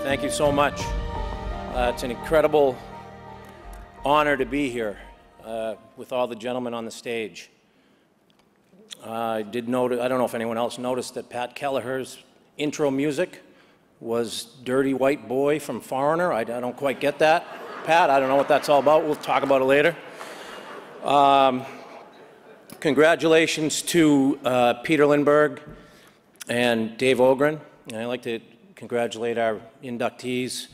Thank you so much. It's an incredible honor to be here with all the gentlemen on the stage. I did notice, I don't know if anyone else noticed that Pat Kelleher's intro music was Dirty White Boy from Foreigner. I don't quite get that. Pat, I don't know what that's all about. We'll talk about it later. Congratulations to Peter Lindbergh and Dave Ogren. And I'd like to congratulate our inductees,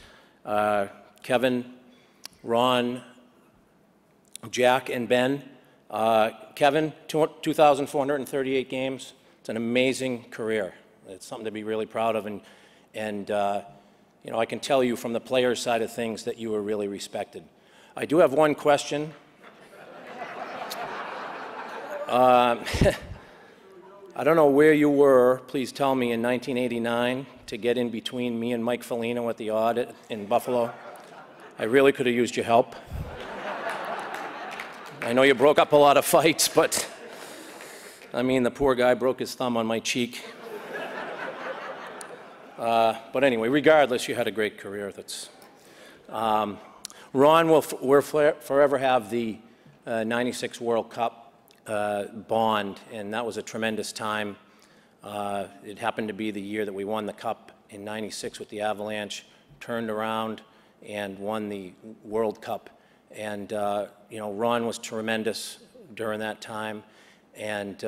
Kevin, Ron, Jack, and Ben. Kevin, 2,438 games. It's an amazing career. It's something to be really proud of. And you know, I can tell you from the players' side of things that you were really respected. I do have one question. I don't know where you were, please tell me, in 1989 to get in between me and Mike Foligno at the audit in Buffalo. I really could have used your help. I know you broke up a lot of fights, but I mean, the poor guy broke his thumb on my cheek. But anyway, regardless, you had a great career. Ron will forever have the 96 World Cup bond, and that was a tremendous time. It happened to be the year that we won the Cup in '96 with the Avalanche, turned around and won the World Cup. And you know, Ron was tremendous during that time, and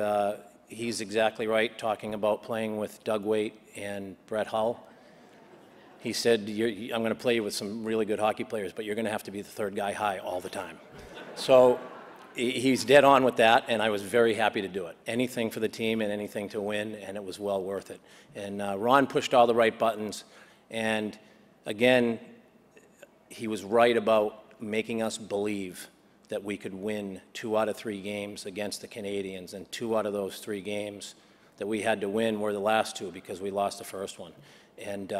he's exactly right talking about playing with Doug Waite and Brett Hull. He said, I'm going to play you with some really good hockey players, but you're going to have to be the third guy high all the time. So he's dead on with that, and I was very happy to do it. Anything for the team and anything to win, and it was well worth it. And Ron pushed all the right buttons, and again, he was right about making us believe that we could win 2 out of 3 games against the Canadians, and 2 out of those 3 games that we had to win were the last 2 because we lost the first one. And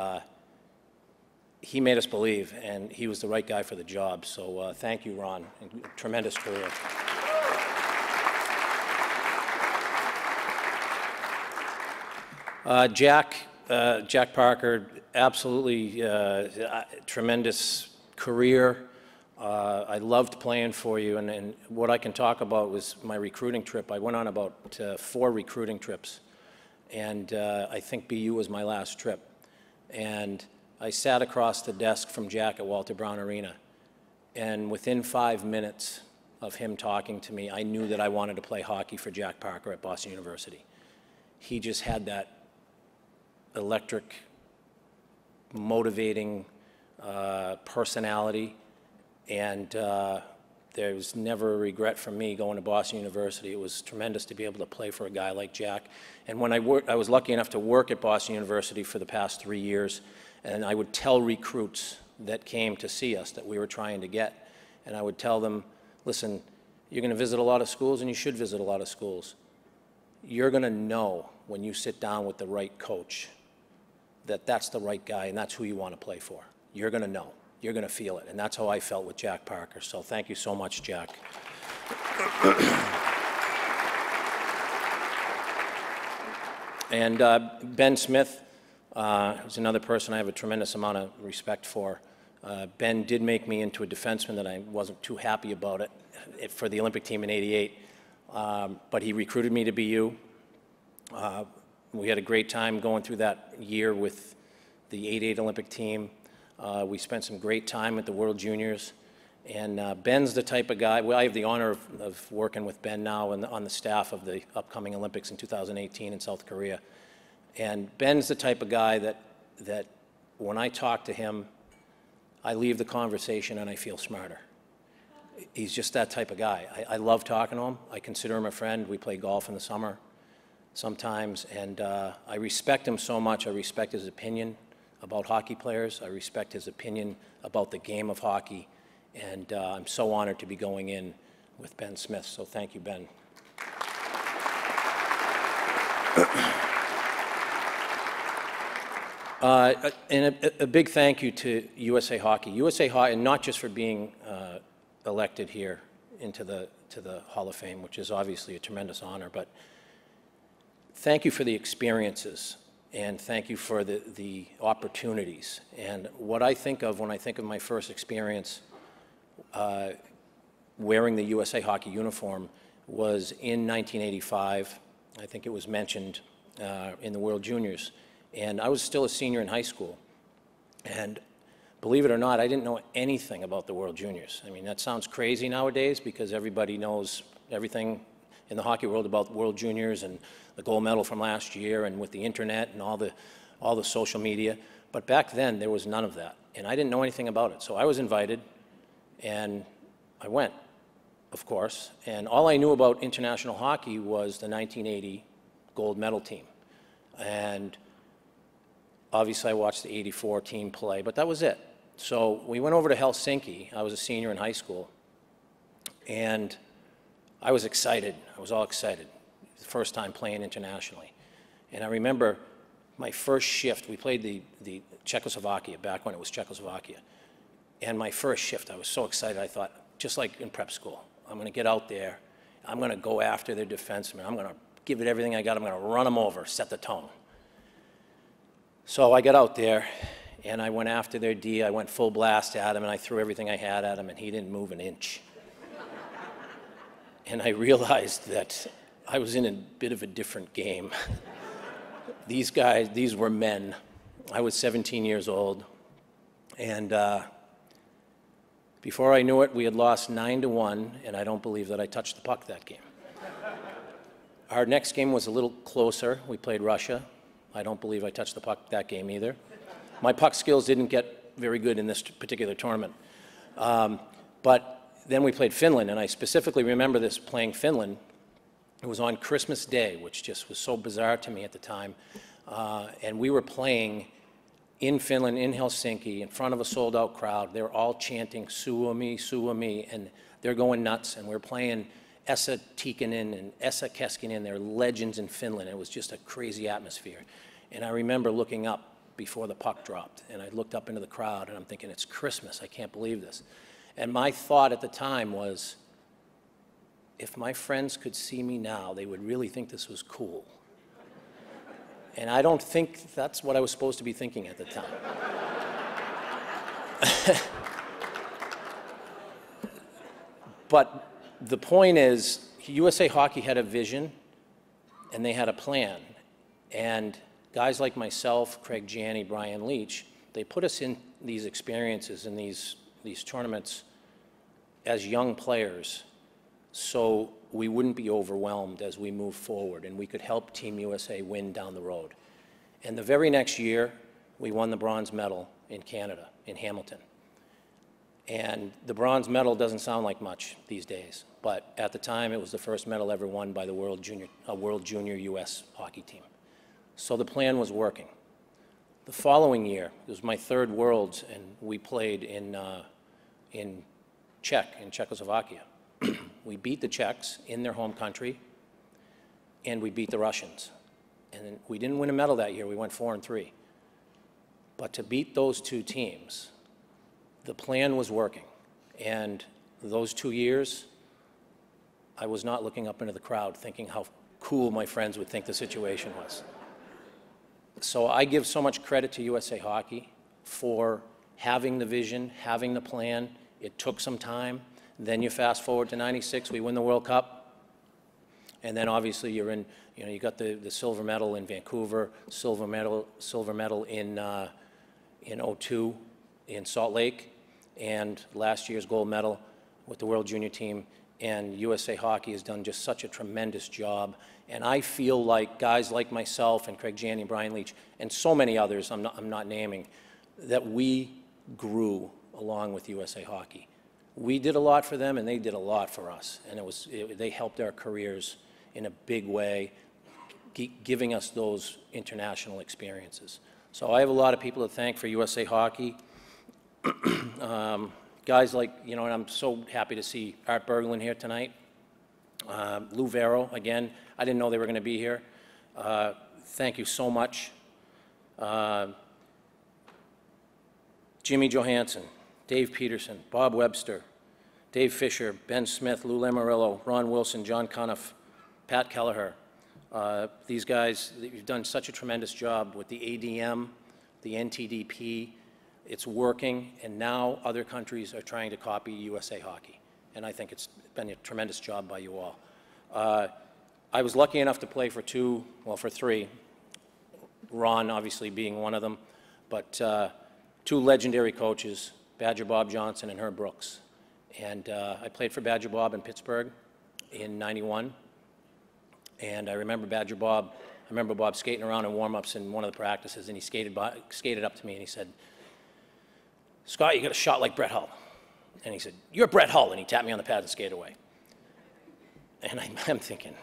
he made us believe, and he was the right guy for the job. So thank you, Ron. Tremendous career. Jack Parker, absolutely tremendous career. I loved playing for you, and what I can talk about was my recruiting trip. I went on about 4 recruiting trips, and I think BU was my last trip. And I sat across the desk from Jack at Walter Brown Arena, and within 5 minutes of him talking to me, I knew that I wanted to play hockey for Jack Parker at Boston University. He just had that electric, motivating personality, and there was never a regret for me going to Boston University. It was tremendous to be able to play for a guy like Jack. And when I was lucky enough to work at Boston University for the past 3 years, and I would tell recruits that came to see us that we were trying to get, and I would tell them, listen, you're going to visit a lot of schools, and you should visit a lot of schools. You're going to know when you sit down with the right coach that that's the right guy and that's who you want to play for. You're going to know. You're going to feel it, and that's how I felt with Jack Parker. So thank you so much, Jack. And Ben Smith is another person I have a tremendous amount of respect for. Ben did make me into a defenseman that I wasn't too happy about it for the Olympic team in '88, but he recruited me to BU. We had a great time going through that year with the '88 Olympic team. We spent some great time at the World Juniors, and Ben's the type of guy, well, I have the honor of working with Ben now on the staff of the upcoming Olympics in 2018 in South Korea. And Ben's the type of guy that when I talk to him, I leave the conversation and I feel smarter. He's just that type of guy. I love talking to him. I consider him a friend. We play golf in the summer sometimes, and I respect him so much. I respect his opinion about hockey players. I respect his opinion about the game of hockey, and I'm so honored to be going in with Ben Smith. So thank you, Ben. And a big thank you to USA Hockey. USA Hockey, and not just for being elected here into the Hall of Fame, which is obviously a tremendous honor, but thank you for the experiences and thank you for the opportunities. And what I think of when I think of my first experience wearing the USA Hockey uniform was in 1985. I think it was mentioned in the World Juniors. And I was still a senior in high school. And believe it or not, I didn't know anything about the World Juniors. I mean, that sounds crazy nowadays because everybody knows everything in the hockey world about World Juniors and the gold medal from last year and with the internet and all the social media. But back then, there was none of that. And I didn't know anything about it. So I was invited, and I went, of course. And all I knew about international hockey was the 1980 gold medal team. And obviously, I watched the '84 team play, but that was it. So we went over to Helsinki. I was a senior in high school, and I was excited. I was all excited. The first time playing internationally. And I remember my first shift, we played the Czechoslovakia, back when it was Czechoslovakia. And my first shift, I was so excited, I thought, just like in prep school, I'm going to get out there, I'm going to go after their defensemen, I'm going to give it everything I got, I'm going to run them over, set the tone. So I got out there, and I went after their D. I went full blast at him, and I threw everything I had at him, and he didn't move an inch. And I realized that I was in a bit of a different game. These guys, these were men. I was 17 years old, and before I knew it, we had lost 9-1, and I don't believe that I touched the puck that game. Our next game was a little closer. We played Russia. I don't believe I touched the puck that game either. My puck skills didn't get very good in this particular tournament. But then we played Finland, and I specifically remember this, playing Finland. It was on Christmas Day, which just was so bizarre to me at the time. And we were playing in Finland, in Helsinki, in front of a sold-out crowd. They were all chanting, Suomi, and they're going nuts. And we're playing Esa Tikkanen and Esa Keskinen. They're legends in Finland. It was just a crazy atmosphere. And I remember looking up before the puck dropped, and I looked up into the crowd, and I'm thinking, it's Christmas. I can't believe this. And my thought at the time was, if my friends could see me now, they would really think this was cool. And I don't think that's what I was supposed to be thinking at the time. But the point is, USA Hockey had a vision, and they had a plan. And guys like myself, Craig Janney, Brian Leach, they put us in these experiences in these tournaments as young players so we wouldn't be overwhelmed as we move forward, and we could help Team USA win down the road. And the very next year, we won the bronze medal in Canada, in Hamilton. And the bronze medal doesn't sound like much these days, but at the time, it was the first medal ever won by the World Junior U.S. hockey team. So the plan was working. The following year, it was my third Worlds, and we played in Czechoslovakia. We beat the Czechs in their home country, and we beat the Russians. And we didn't win a medal that year. We went 4-3. But to beat those two teams, the plan was working. And those 2 years, I was not looking up into the crowd thinking how cool my friends would think the situation was. So I give so much credit to USA Hockey for having the vision, having the plan. It took some time. Then you fast forward to '96, we win the World Cup. And then obviously you're in, you got the silver medal in Vancouver, silver medal in '02 in Salt Lake, and last year's gold medal with the World Junior team. And USA Hockey has done just such a tremendous job. And I feel like guys like myself and Craig Janney and Brian Leach and so many others I'm not naming, that we grew along with USA Hockey. We did a lot for them, and they did a lot for us. And they helped our careers in a big way, giving us those international experiences. So I have a lot of people to thank for USA Hockey. Guys like, and I'm so happy to see Art Berglund here tonight. Lou Vero, again, I didn't know they were going to be here. Thank you so much. Jimmy Johansson, Dave Peterson, Bob Webster, Dave Fisher, Ben Smith, Lou Lamoriello, Ron Wilson, John Cuniff, Pat Kelleher, These guys, you've done such a tremendous job with the ADM, the NTDP. It's working, and now other countries are trying to copy USA Hockey. And I think it's been a tremendous job by you all. I was lucky enough to play for for three, Ron obviously being one of them, but two legendary coaches, Badger Bob Johnson and Herb Brooks. And I played for Badger Bob in Pittsburgh in '91. And I remember Bob skating around in warm-ups in one of the practices, and he skated up to me and he said, "Scott, you got a shot like Brett Hull." And he said, "You're Brett Hull," and he tapped me on the pad and skated away. And I'm thinking,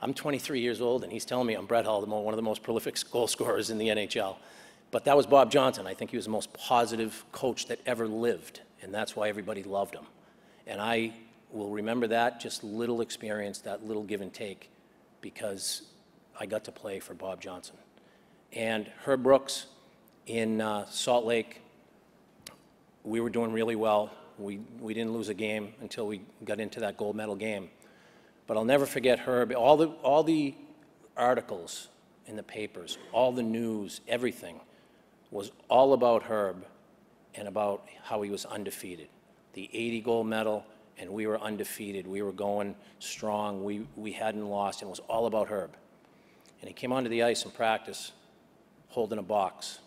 I'm 23 years old, and he's telling me I'm Brett Hull, one of the most prolific goal scorers in the NHL. But that was Bob Johnson. I think he was the most positive coach that ever lived, and that's why everybody loved him. And I will remember that, just little experience, that little give and take, because I got to play for Bob Johnson. And Herb Brooks in Salt Lake, we were doing really well. We didn't lose a game until we got into that gold medal game. But I'll never forget Herb. All the articles in the papers, all the news, everything was all about Herb and about how he was undefeated. The '80 gold medal, and we were undefeated. We were going strong. We hadn't lost, and it was all about Herb. And he came onto the ice in practice holding a box.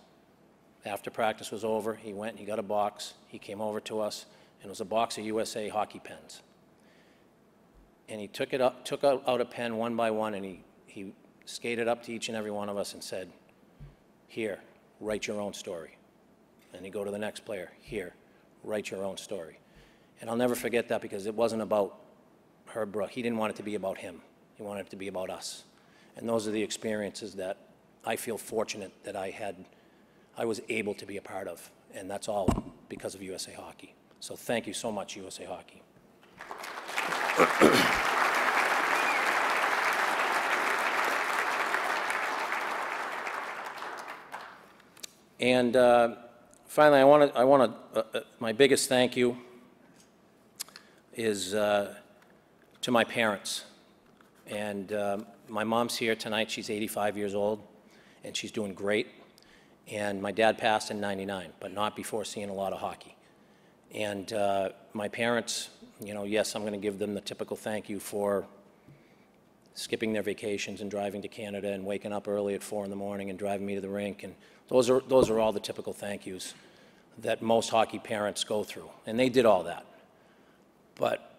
After practice was over, he went and he got a box. He came over to us, and it was a box of USA Hockey pens. And he took out a pen one by one, and he skated up to each and every one of us and said, "Here, write your own story." And he'd go to the next player, "Here, write your own story." And I'll never forget that, because it wasn't about Herb Brooks. He didn't want it to be about him. He wanted it to be about us. And those are the experiences that I feel fortunate that I was able to be a part of. And that's all because of USA Hockey. So thank you so much, USA Hockey. And finally, my biggest thank you is to my parents. And my mom's here tonight. She's 85 years old, and she's doing great. And my dad passed in '99, but not before seeing a lot of hockey. And my parents, yes, I'm going to give them the typical thank you for skipping their vacations and driving to Canada and waking up early at 4 in the morning and driving me to the rink. And those are all the typical thank yous that most hockey parents go through. And they did all that. But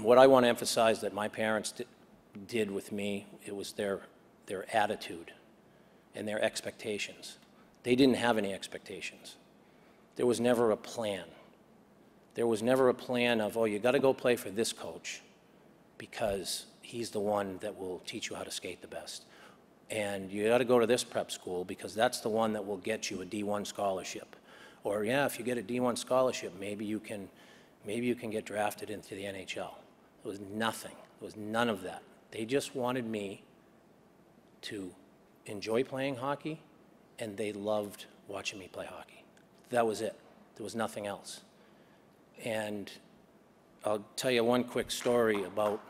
what I want to emphasize that my parents did with me, it was their attitude and their expectations. They didn't have any expectations. There was never a plan. There was never a plan of, oh, you got to go play for this coach because he's the one that will teach you how to skate the best. And you got to go to this prep school because that's the one that will get you a D1 scholarship. Or, yeah, if you get a D1 scholarship, maybe you can get drafted into the NHL. There was nothing. There was none of that. They just wanted me to enjoy playing hockey, and they loved watching me play hockey. That was it. There was nothing else. And I'll tell you one quick story about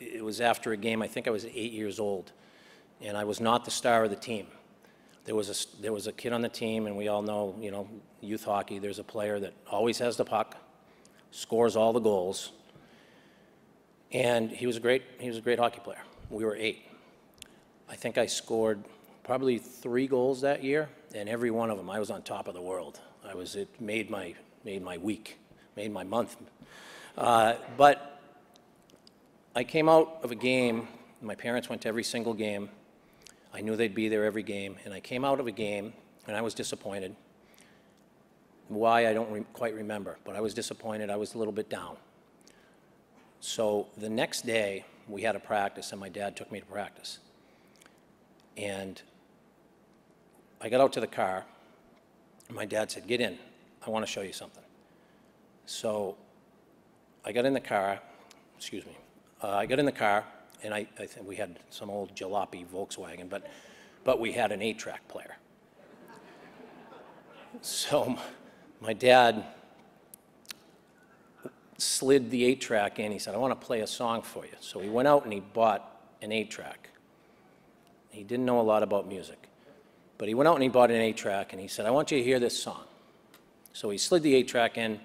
it was after a game. I think I was 8 years old, and I was not the star of the team. There was a kid on the team, and we all know, youth hockey, there's a player that always has the puck, scores all the goals, and he was a great hockey player. We were 8. I think I scored probably 3 goals that year, and every one of them I was on top of the world. It made my week, made my month. But I came out of a game. My parents went to every single game. I knew they'd be there every game, and I came out of a game, and I was disappointed. Why, I don't quite remember, but I was disappointed. I was a little bit down. So the next day, we had a practice, and my dad took me to practice. And I got out to the car, and my dad said, "Get in. I want to show you something." So I got in the car, and I think we had some old jalopy Volkswagen, but we had an 8-track player. So my dad slid the 8-track in. He said, I want to play a song for you. So he went out and he bought an 8-track. He didn't know a lot about music, but he went out and he bought an 8-track, and he said, I want you to hear this song. So he slid the 8-track in.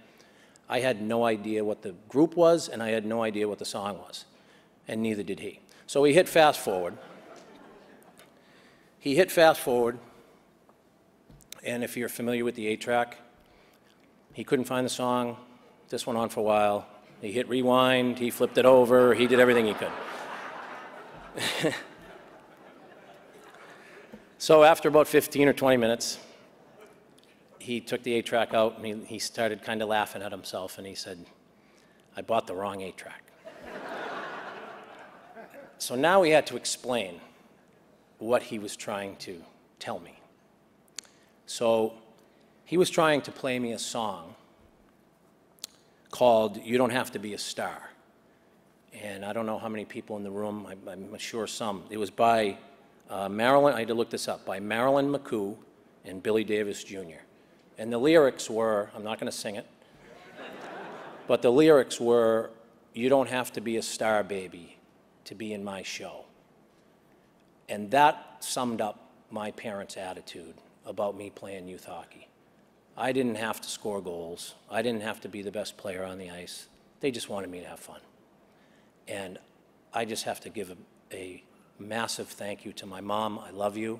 I had no idea what the group was, and I had no idea what the song was, and neither did he. So he hit fast forward. He hit fast forward, and if you're familiar with the 8-track, he couldn't find the song. This went on for a while. He hit rewind, he flipped it over, he did everything he could. So after about 15 or 20 minutes, he took the 8-track out and he started kind of laughing at himself, and he said, I bought the wrong 8-track. So now he had to explain what he was trying to tell me. So he was trying to play me a song called You Don't Have to Be a Star. And I don't know how many people in the room, I'm sure some. It was by Marilyn, I had to look this up, by Marilyn McCoo and Billy Davis Jr. And the lyrics were, I'm not going to sing it, but the lyrics were, you don't have to be a star, baby, to be in my show. And that summed up my parents' attitude about me playing youth hockey. I didn't have to score goals. I didn't have to be the best player on the ice. They just wanted me to have fun. And I just have to give a massive thank you to my mom. I love you.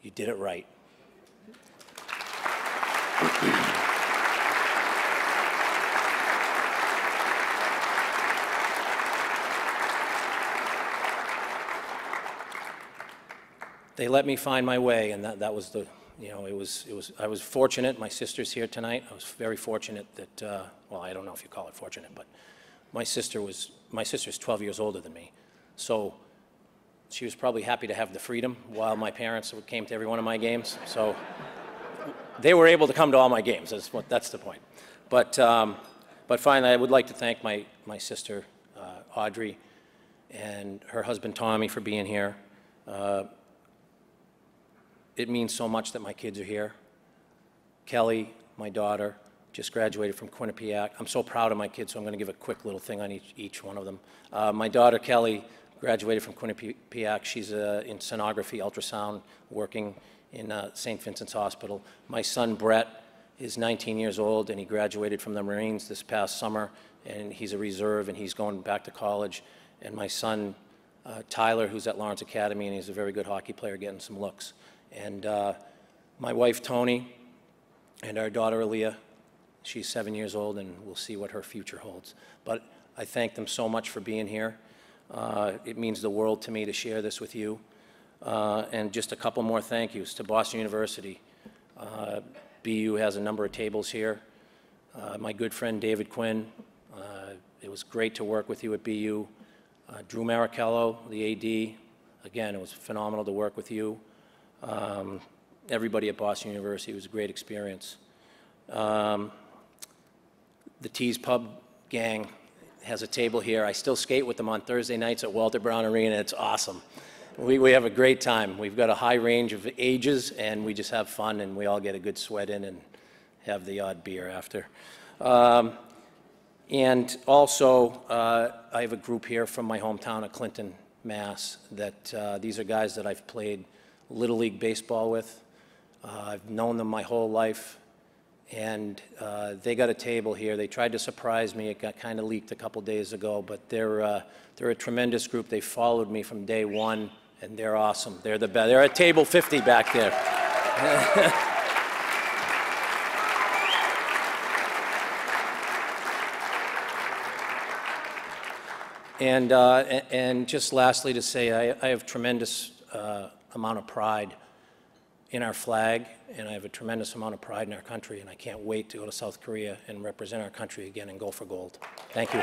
You did it right. They let me find my way, and that was the, you know, I was fortunate. My sister's here tonight. I was very fortunate that, well, I don't know if you call it fortunate, but my sister's 12 years older than me. So she was probably happy to have the freedom while my parents came to every one of my games. So they were able to come to all my games. That's the point. But finally, I would like to thank my sister, Audrey, and her husband, Tommy, for being here. It means so much that my kids are here. Kelly, my daughter, just graduated from Quinnipiac. I'm so proud of my kids, so I'm going to give a quick little thing on each one of them. My daughter, Kelly, graduated from Quinnipiac. She's in sonography, ultrasound, working in St. Vincent's Hospital. My son, Brett, is 19 years old, and he graduated from the Marines this past summer, and he's a reserve, and he's going back to college. And my son, Tyler, who's at Lawrence Academy, and he's a very good hockey player, getting some looks. And my wife, Tony, and our daughter, Aaliyah, she's 7 years old, and we'll see what her future holds. But I thank them so much for being here. It means the world to me to share this with you. And just a couple more thank yous to Boston University. BU has a number of tables here. My good friend, David Quinn, it was great to work with you at BU. Drew Marichello, the AD, again, it was phenomenal to work with you. Everybody at Boston University, it was a great experience. The Tees Pub gang has a table here. I still skate with them on Thursday nights at Walter Brown Arena. It's awesome. We have a great time. We've got a high range of ages, and we just have fun, and we all get a good sweat in and have the odd beer after. And also, I have a group here from my hometown of Clinton, Mass, that these are guys that I've played Little League baseball with. I've known them my whole life, and they got a table here. They tried to surprise me. It got kind of leaked a couple days ago, but they're a tremendous group. They followed me from day one, and they're awesome. They're the best. They're at table 50 back there. And just lastly to say, I have tremendous amount of pride in our flag, and I have a tremendous amount of pride in our country, and I can't wait to go to South Korea and represent our country again and go for gold. Thank you.